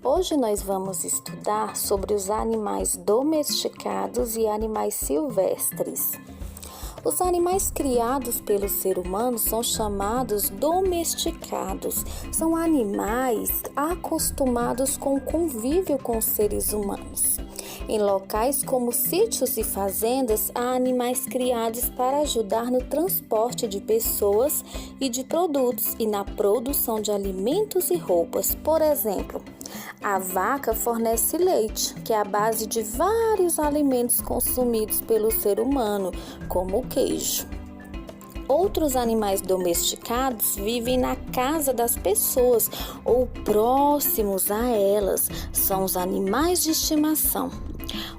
Hoje nós vamos estudar sobre os animais domesticados e animais silvestres. Os animais criados pelo ser humano são chamados domesticados. São animais acostumados com o convívio com os seres humanos. Em locais como sítios e fazendas, há animais criados para ajudar no transporte de pessoas e de produtos e na produção de alimentos e roupas. Por exemplo, a vaca fornece leite, que é a base de vários alimentos consumidos pelo ser humano, como o queijo. Outros animais domesticados vivem na casa das pessoas ou próximos a elas. São os animais de estimação.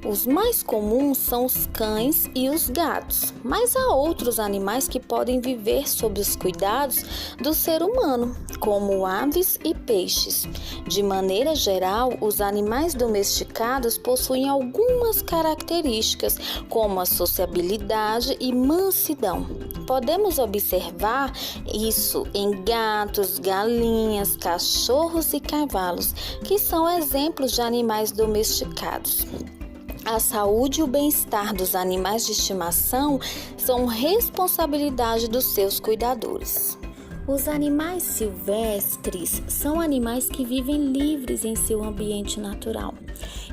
Os mais comuns são os cães e os gatos, mas há outros animais que podem viver sob os cuidados do ser humano, como aves e peixes. De maneira geral, os animais domesticados possuem algumas características, como a sociabilidade e mansidão. Podemos observar isso em gatos, galinhas, cachorros e cavalos, que são exemplos de animais domesticados. A saúde e o bem-estar dos animais de estimação são responsabilidade dos seus cuidadores. Os animais silvestres são animais que vivem livres em seu ambiente natural.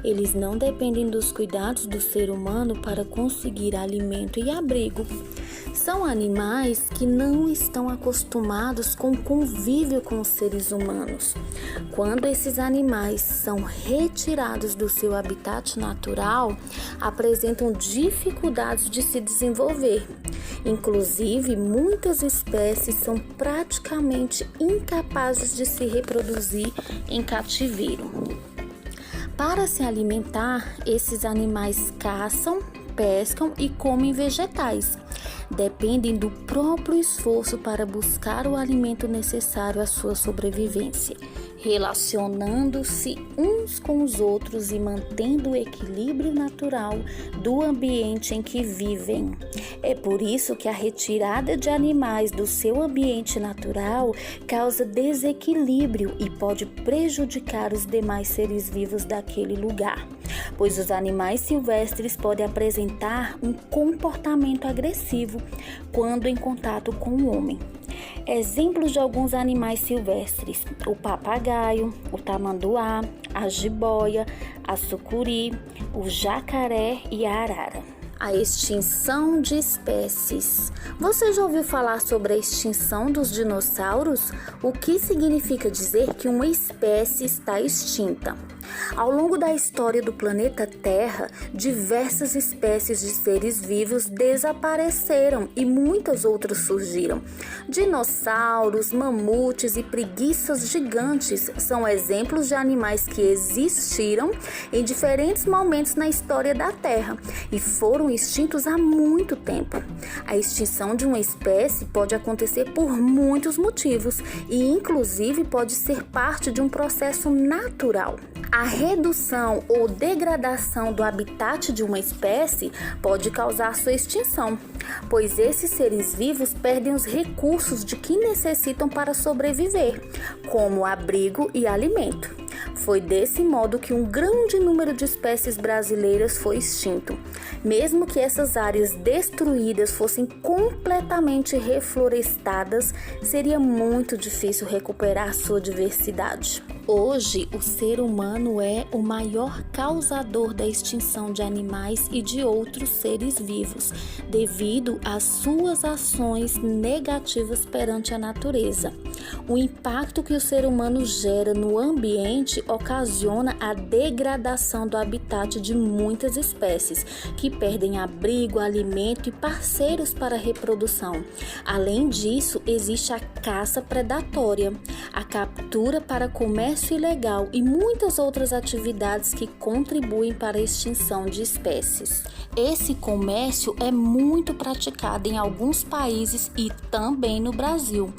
Eles não dependem dos cuidados do ser humano para conseguir alimento e abrigo. São animais que não estão acostumados com o convívio com os seres humanos. Quando esses animais são retirados do seu habitat natural, apresentam dificuldades de se desenvolver. Inclusive, muitas espécies são praticamente incapazes de se reproduzir em cativeiro. Para se alimentar, esses animais caçam, pescam e comem vegetais. Dependem do próprio esforço para buscar o alimento necessário à sua sobrevivência, relacionando-se uns com os outros e mantendo o equilíbrio natural do ambiente em que vivem. É por isso que a retirada de animais do seu ambiente natural causa desequilíbrio e pode prejudicar os demais seres vivos daquele lugar, pois os animais silvestres podem apresentar um comportamento agressivo quando em contato com o homem. Exemplos de alguns animais silvestres: o papagaio, o tamanduá, a jiboia, a sucuri, o jacaré e a arara. A extinção de espécies. Você já ouviu falar sobre a extinção dos dinossauros? O que significa dizer que uma espécie está extinta? Ao longo da história do planeta Terra, diversas espécies de seres vivos desapareceram e muitas outras surgiram. Dinossauros, mamutes e preguiças gigantes são exemplos de animais que existiram em diferentes momentos na história da Terra e foram extintos há muito tempo. A extinção de uma espécie pode acontecer por muitos motivos e, inclusive, pode ser parte de um processo natural. A redução ou degradação do habitat de uma espécie pode causar sua extinção, pois esses seres vivos perdem os recursos de que necessitam para sobreviver, como abrigo e alimento. Foi desse modo que um grande número de espécies brasileiras foi extinto. Mesmo que essas áreas destruídas fossem completamente reflorestadas, seria muito difícil recuperar sua diversidade. Hoje, o ser humano é o maior causador da extinção de animais e de outros seres vivos, devido às suas ações negativas perante a natureza. O impacto que o ser humano gera no ambiente ocasiona a degradação do habitat de muitas espécies, que perdem abrigo, alimento e parceiros para a reprodução. Além disso, existe a caça predatória, a captura para comércio ilegal e muitas outras atividades que contribuem para a extinção de espécies. Esse comércio é muito praticado em alguns países e também no Brasil.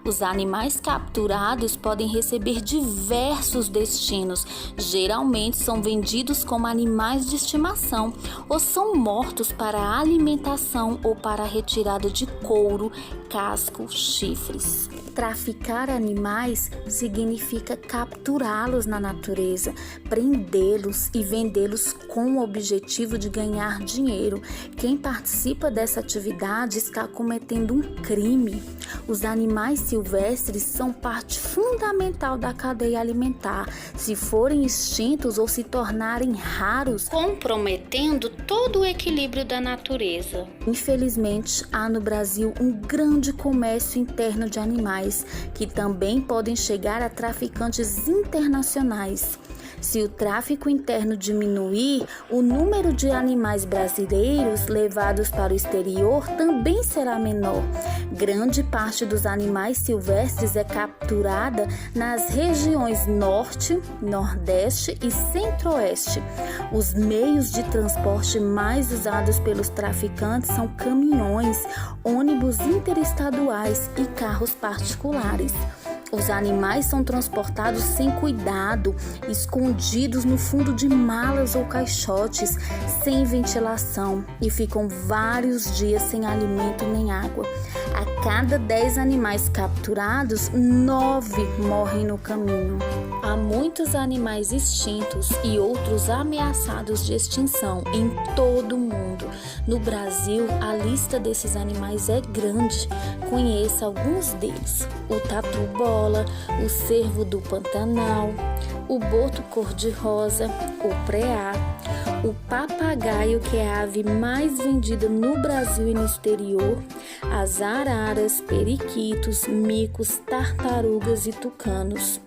Os animais capturados podem receber diversos destinos. Geralmente são vendidos como animais de estimação ou são mortos para alimentação ou para a retirada de couro, casco, chifres. traficar animais significa capturá-los na natureza, prendê-los e vendê-los com o objetivo de ganhar dinheiro. Quem participa dessa atividade está cometendo um crime. Os animais silvestres são parte fundamental da cadeia alimentar. Se forem extintos ou se tornarem raros, comprometendo todo o equilíbrio da natureza. Infelizmente, há no Brasil um grande comércio interno de animais, que também podem chegar a traficantes internacionais. Se o tráfico interno diminuir, o número de animais brasileiros levados para o exterior também será menor. Grande parte dos animais silvestres é capturada nas regiões Norte, Nordeste e Centro-Oeste. Os meios de transporte mais usados pelos traficantes são caminhões, ônibus interestaduais e carros particulares. Os animais são transportados sem cuidado, escondidos no fundo de malas ou caixotes, sem ventilação, e ficam vários dias sem alimento nem água. A cada 10 animais capturados, 9 morrem no caminho. Há muitos animais extintos e outros ameaçados de extinção em todo o mundo. No Brasil, a lista desses animais é grande. Conheça alguns deles: o tatu-bola, o cervo do Pantanal, o boto cor-de-rosa, o preá, o papagaio, que é a ave mais vendida no Brasil e no exterior, as araras, periquitos, micos, tartarugas e tucanos.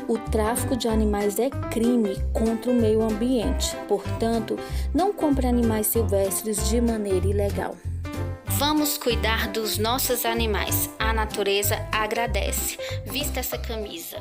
O tráfico de animais é crime contra o meio ambiente, portanto, não compre animais silvestres de maneira ilegal. Vamos cuidar dos nossos animais. A natureza agradece. Vista essa camisa.